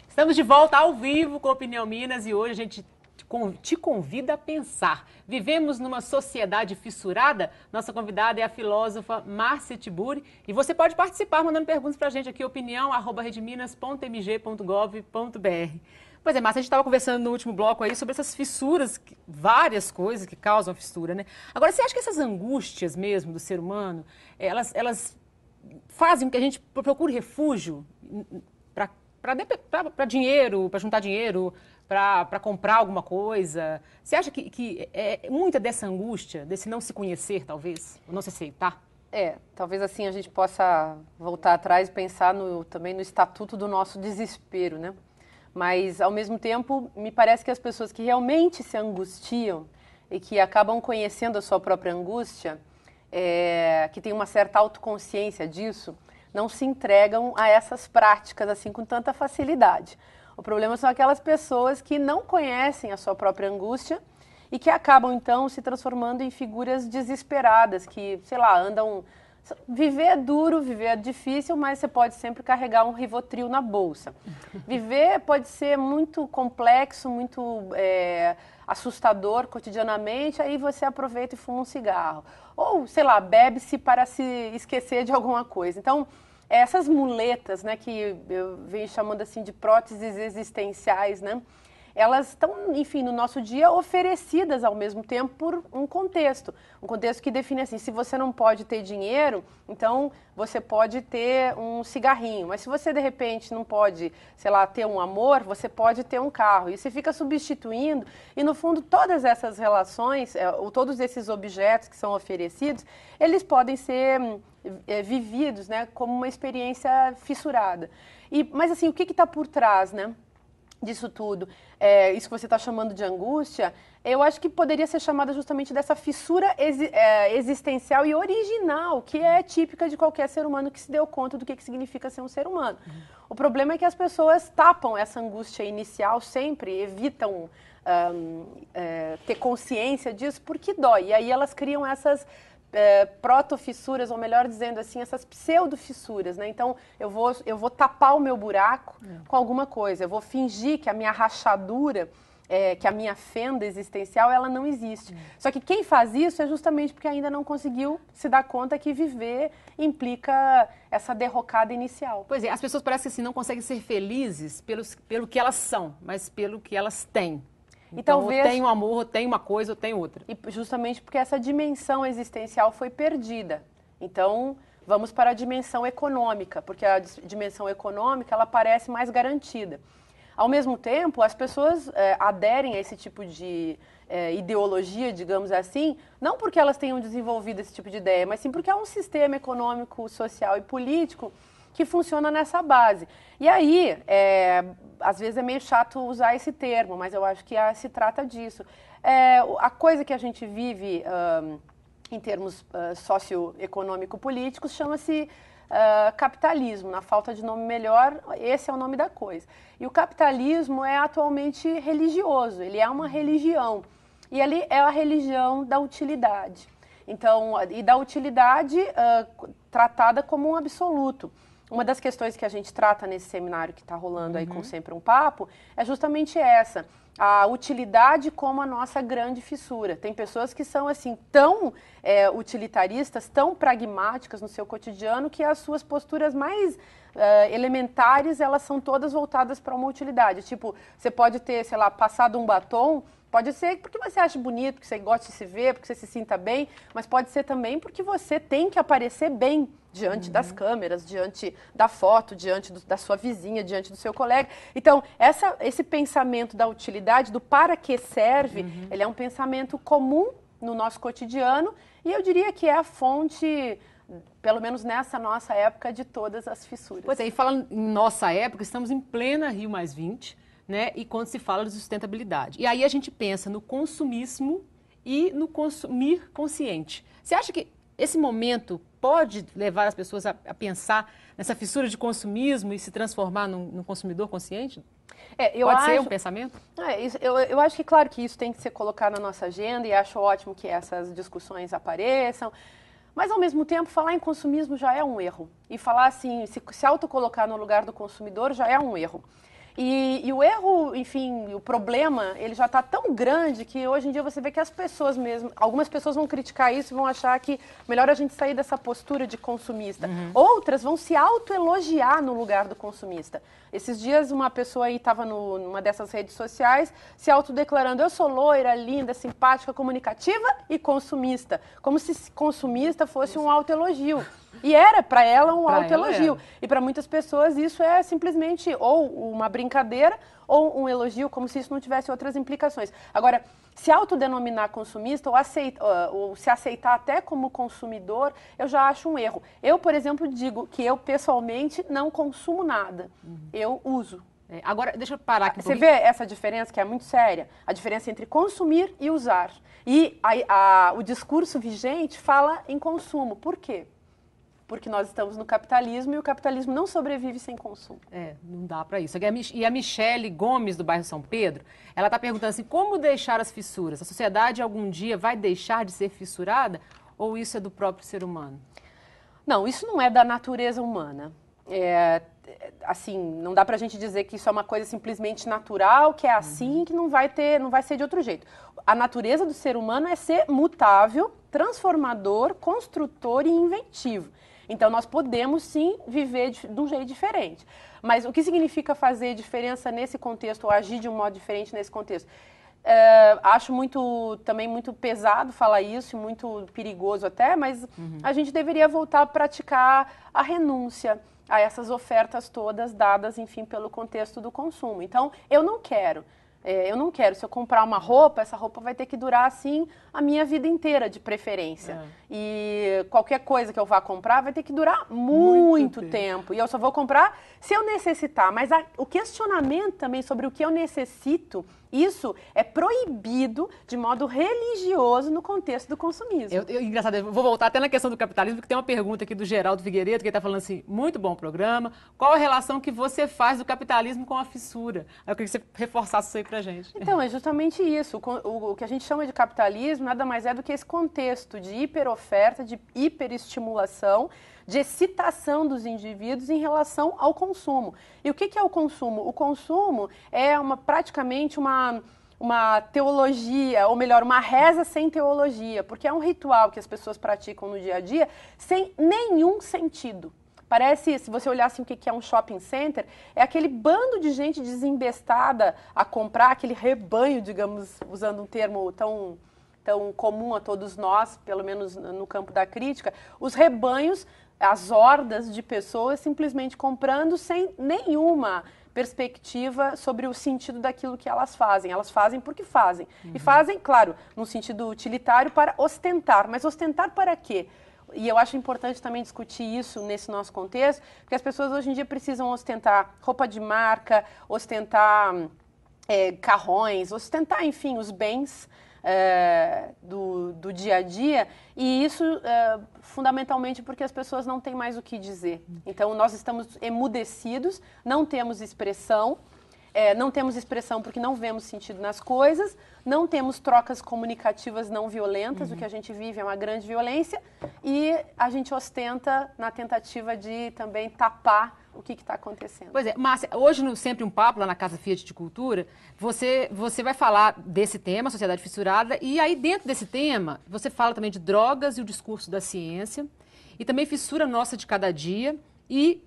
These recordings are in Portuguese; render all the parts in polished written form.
Estamos de volta ao vivo com Opinião Minas e hoje a gente te convida a pensar. Vivemos numa sociedade fissurada? Nossa convidada é a filósofa Márcia Tiburi e você pode participar mandando perguntas para a gente aqui, opinião@redminas.mg.gov.br. Pois é, Márcia, a gente estava conversando no último bloco aí sobre essas fissuras, várias coisas que causam fissura, né? Agora, você acha que essas angústias mesmo do ser humano, elas fazem com que a gente procure refúgio para dinheiro, para juntar dinheiro, para comprar alguma coisa? Você acha que é muita dessa angústia, desse não se conhecer, talvez, ou não se aceitar? Talvez assim a gente possa voltar atrás e pensar também no estatuto do nosso desespero, né? Mas, ao mesmo tempo, me parece que as pessoas que realmente se angustiam e que acabam conhecendo a sua própria angústia, que tem uma certa autoconsciência disso, não se entregam a essas práticas assim com tanta facilidade. O problema são aquelas pessoas que não conhecem a sua própria angústia e que acabam, então, se transformando em figuras desesperadas, que, sei lá, andam... Viver é duro, viver é difícil, mas você pode sempre carregar um Rivotril na bolsa. Viver pode ser muito complexo, muito assustador cotidianamente, aí você aproveita e fuma um cigarro. Ou, sei lá, bebe-se para se esquecer de alguma coisa. Então, essas muletas, né, que eu venho chamando assim de próteses existenciais, né, elas estão, enfim, no nosso dia oferecidas ao mesmo tempo por um contexto que define assim, se você não pode ter dinheiro, então você pode ter um cigarrinho, mas se você de repente não pode, sei lá, ter um amor, você pode ter um carro, e você fica substituindo, e no fundo todas essas relações, ou todos esses objetos que são oferecidos, eles podem ser vividos, né, como uma experiência fissurada. Mas assim, o que está por trás, né, disso tudo? Isso que você está chamando de angústia, eu acho que poderia ser chamada justamente dessa fissura existencial e original, que é típica de qualquer ser humano que se deu conta do que significa ser um ser humano. O problema é que as pessoas tapam essa angústia inicial sempre, evitam ter consciência disso porque dói. E aí elas criam essas protofissuras, ou melhor dizendo assim, essas pseudofissuras, né? Então, eu vou tapar o meu buraco com alguma coisa, eu vou fingir que a minha rachadura, que a minha fenda existencial, ela não existe. Só que quem faz isso é justamente porque ainda não conseguiu se dar conta que viver implica essa derrocada inicial. Pois é, as pessoas parecem que assim, não conseguem ser felizes pelo que elas são, mas pelo que elas têm. Então, talvez... ou tem um amor, ou tem uma coisa, ou tem outra. E justamente porque essa dimensão existencial foi perdida. Então, vamos para a dimensão econômica, porque a dimensão econômica, ela parece mais garantida. Ao mesmo tempo, as pessoas aderem a esse tipo de ideologia, digamos assim, não porque elas tenham desenvolvido esse tipo de ideia, mas sim porque é um sistema econômico, social e político que funciona nessa base. E aí, às vezes é meio chato usar esse termo, mas eu acho que se trata disso. A coisa que a gente vive em termos socioeconômico-políticos chama-se capitalismo. Na falta de nome melhor, esse é o nome da coisa. E o capitalismo é atualmente religioso, ele é uma religião. E ele é a religião da utilidade. Então, e da utilidade tratada como um absoluto. Uma das questões que a gente trata nesse seminário que está rolando aí com Sempre um Papo é justamente essa, a utilidade como a nossa grande fissura. Tem pessoas que são assim tão utilitaristas, tão pragmáticas no seu cotidiano que as suas posturas mais elementares, elas são todas voltadas para uma utilidade. Tipo, você pode ter, sei lá, passado um batom, pode ser porque você acha bonito, porque você gosta de se ver, porque você se sinta bem, mas pode ser também porque você tem que aparecer bem diante das câmeras, diante da foto, diante da sua vizinha, diante do seu colega. Então, esse pensamento da utilidade, do para que serve, ele é um pensamento comum no nosso cotidiano e eu diria que é a fonte, pelo menos nessa nossa época, de todas as fissuras. Pois é, e falando em nossa época, estamos em plena Rio+20, né? E quando se fala de sustentabilidade. E aí a gente pensa no consumismo e no consumir consciente. Você acha que esse momento pode levar as pessoas a pensar nessa fissura de consumismo e se transformar num consumidor consciente? Pode ser um pensamento? Eu acho que, claro, que isso tem que ser colocado na nossa agenda e acho ótimo que essas discussões apareçam. Mas, ao mesmo tempo, falar em consumismo já é um erro. E falar assim, se autocolocar no lugar do consumidor já é um erro. E o erro, enfim, o problema, ele já está tão grande que hoje em dia você vê que as pessoas mesmo, algumas pessoas vão criticar isso e vão achar que melhor a gente sair dessa postura de consumista. Outras vão se autoelogiar no lugar do consumista. Esses dias uma pessoa aí estava numa dessas redes sociais se autodeclarando: eu sou loira, linda, simpática, comunicativa e consumista. Como se consumista fosse um autoelogio. E era para ela um autoelogio. E para muitas pessoas isso é simplesmente ou uma brincadeira ou um elogio, como se isso não tivesse outras implicações. Agora, se autodenominar consumista ou se aceitar até como consumidor, eu já acho um erro. Eu, por exemplo, digo que eu pessoalmente não consumo nada. Eu uso. Agora, deixa eu parar aqui um Você pouquinho. vê essa diferença que é muito séria? A diferença entre consumir e usar. E o discurso vigente fala em consumo. Por quê? Porque nós estamos no capitalismo e o capitalismo não sobrevive sem consumo. Não dá para isso. E a Michele Gomes, do bairro São Pedro, ela está perguntando assim, como deixar as fissuras? A sociedade algum dia vai deixar de ser fissurada ou isso é do próprio ser humano? Não, isso não é da natureza humana. Assim, não dá pra gente dizer que isso é uma coisa simplesmente natural, que é assim, que não vai ser de outro jeito. A natureza do ser humano é ser mutável, transformador, construtor e inventivo. Então, nós podemos, sim, viver de um jeito diferente. Mas o que significa fazer diferença nesse contexto, ou agir de um modo diferente nesse contexto? Acho também muito pesado falar isso, muito perigoso até, mas a gente deveria voltar a praticar a renúncia a essas ofertas todas dadas, enfim, pelo contexto do consumo. Então, eu não quero, se eu comprar uma roupa, essa roupa vai ter que durar, assim, a minha vida inteira, de preferência. E qualquer coisa que eu vá comprar vai ter que durar muito tempo. E eu só vou comprar se eu necessitar. Mas o questionamento também sobre o que eu necessito, isso é proibido de modo religioso no contexto do consumismo. Engraçado, eu vou voltar até na questão do capitalismo, porque tem uma pergunta aqui do Geraldo Figueiredo, que ele está falando assim, muito bom programa, qual a relação que você faz do capitalismo com a fissura? Eu queria que você reforçasse isso aí pra gente. Então, é justamente isso. O que a gente chama de capitalismo nada mais é do que esse contexto de hiperoferta, de hiperestimulação, de excitação dos indivíduos em relação ao consumo. E o que é o consumo? O consumo é praticamente uma teologia, ou melhor, uma reza sem teologia, porque é um ritual que as pessoas praticam no dia a dia sem nenhum sentido. Parece, se você olhar assim, o que é um shopping center, é aquele bando de gente desembestada a comprar, aquele rebanho, digamos, usando um termo tão comum a todos nós, pelo menos no campo da crítica, os rebanhos, as hordas de pessoas simplesmente comprando sem nenhuma perspectiva sobre o sentido daquilo que elas fazem. Elas fazem porque fazem. E fazem, claro, num sentido utilitário para ostentar. Mas ostentar para quê? E eu acho importante também discutir isso nesse nosso contexto, porque as pessoas hoje em dia precisam ostentar roupa de marca, ostentar carrões, ostentar, enfim, os bens do dia a dia, e isso fundamentalmente porque as pessoas não têm mais o que dizer. Então, nós estamos emudecidos, não temos expressão, não temos expressão porque não vemos sentido nas coisas, não temos trocas comunicativas não violentas, o que a gente vive é uma grande violência, e a gente ostenta na tentativa de também tapar o que está acontecendo. Pois é, Márcia, hoje no Sempre um Papo, lá na Casa Fiat de Cultura, você vai falar desse tema, sociedade fissurada, e aí dentro desse tema, você fala também de drogas e o discurso da ciência, e também fissura nossa de cada dia, e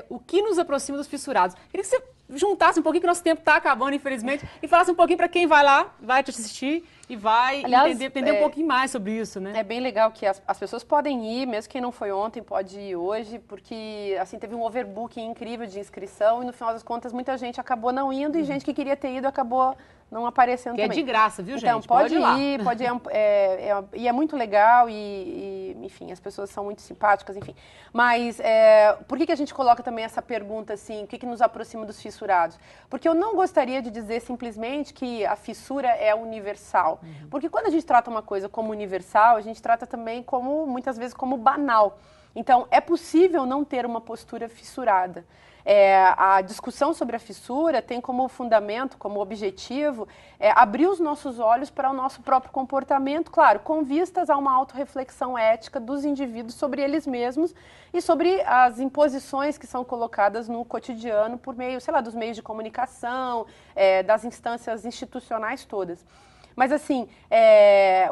o que nos aproxima dos fissurados. Queria que você juntasse um pouquinho, que nosso tempo está acabando, infelizmente, e falasse um pouquinho para quem vai lá, vai te assistir e vai entender um pouquinho mais sobre isso, né? É bem legal que as pessoas podem ir, mesmo quem não foi ontem pode ir hoje, porque assim teve um overbooking incrível de inscrição e no final das contas muita gente acabou não indo e gente que queria ter ido acabou não aparecendo também. Que é de graça, viu, gente? Então, pode ir, pode ir, e é muito legal e, enfim, as pessoas são muito simpáticas, enfim. Mas por que a gente coloca também essa pergunta assim, o que nos aproxima dos fissurados? Porque eu não gostaria de dizer simplesmente que a fissura é universal. Porque quando a gente trata uma coisa como universal, a gente trata também muitas vezes como banal. Então, é possível não ter uma postura fissurada. A discussão sobre a fissura tem como fundamento, como objetivo, abrir os nossos olhos para o nosso próprio comportamento, claro, com vistas a uma autorreflexão ética dos indivíduos sobre eles mesmos e sobre as imposições que são colocadas no cotidiano por meio, sei lá, dos meios de comunicação, das instâncias institucionais todas. Mas, assim,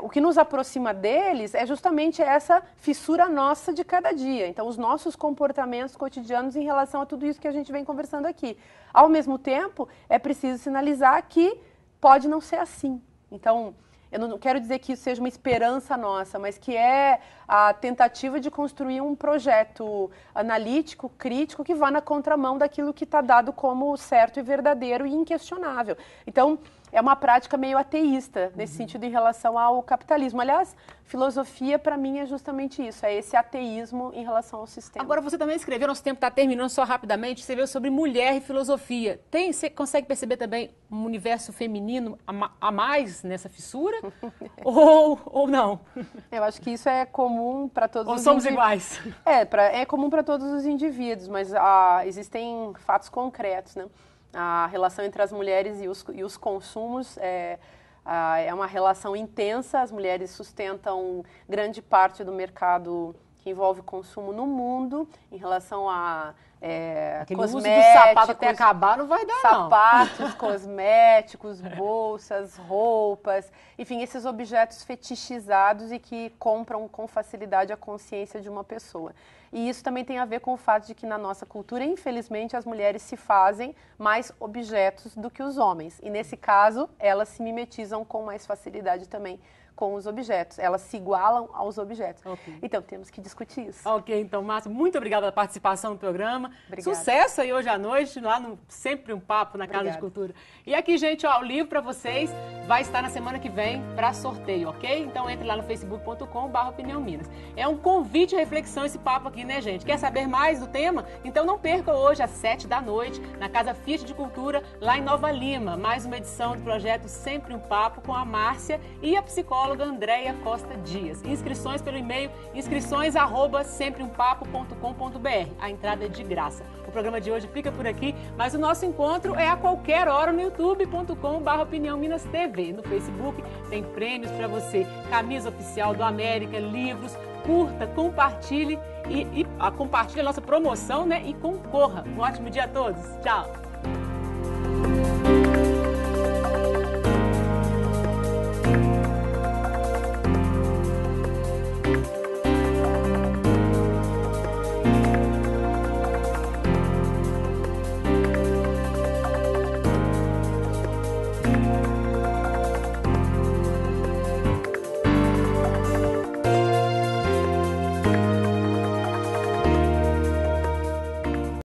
o que nos aproxima deles é justamente essa fissura nossa de cada dia. Então, os nossos comportamentos cotidianos em relação a tudo isso que a gente vem conversando aqui. Ao mesmo tempo, é preciso sinalizar que pode não ser assim. Então, eu não quero dizer que isso seja uma esperança nossa, mas que é a tentativa de construir um projeto analítico, crítico, que vá na contramão daquilo que está dado como certo e verdadeiro e inquestionável. Então, é uma prática meio ateísta, nesse sentido, em relação ao capitalismo. Aliás, filosofia, para mim, é justamente isso, é esse ateísmo em relação ao sistema. Agora, você também escreveu, nosso tempo está terminando, só rapidamente, escreveu sobre mulher e filosofia. Você consegue perceber também um universo feminino a mais nessa fissura? ou não? Eu acho que isso é comum para todos os indivíduos. Ou somos iguais? É comum para todos os indivíduos, mas existem fatos concretos, né? A relação entre as mulheres e os consumos é uma relação intensa. As mulheres sustentam grande parte do mercado que envolve consumo no mundo, em relação a cosméticos, uso do sapato até acabar não vai dar, sapatos, cosméticos, bolsas, roupas, enfim, esses objetos fetichizados e que compram com facilidade a consciência de uma pessoa. E isso também tem a ver com o fato de que na nossa cultura, infelizmente, as mulheres se fazem mais objetos do que os homens. E nesse caso, elas se mimetizam com mais facilidade também com os objetos. Elas se igualam aos objetos. Okay. Então, temos que discutir isso. Ok, então, Márcia, muito obrigada pela participação no programa. Obrigada. Sucesso aí hoje à noite, lá no Sempre um Papo, na Casa de Cultura. E aqui, gente, ó, o livro para vocês vai estar na semana que vem para sorteio, ok? Então, entre lá no facebook.com/Opinião Minas. É um convite à reflexão esse papo aqui, né, gente? Quer saber mais do tema? Então, não perca hoje, às 19h, na Casa Fiat de Cultura, lá em Nova Lima. Mais uma edição do projeto Sempre um Papo com a Márcia e a psicóloga Andréia Costa Dias. Inscrições pelo e-mail inscrições@sempreumpapo.com.br. A entrada é de graça. O programa de hoje fica por aqui, mas o nosso encontro é a qualquer hora no youtube.com/Opinião Minas TV. No Facebook tem prêmios para você, camisa oficial do América, livros, curta, compartilhe e compartilhe a nossa promoção, né? E concorra. Um ótimo dia a todos. Tchau!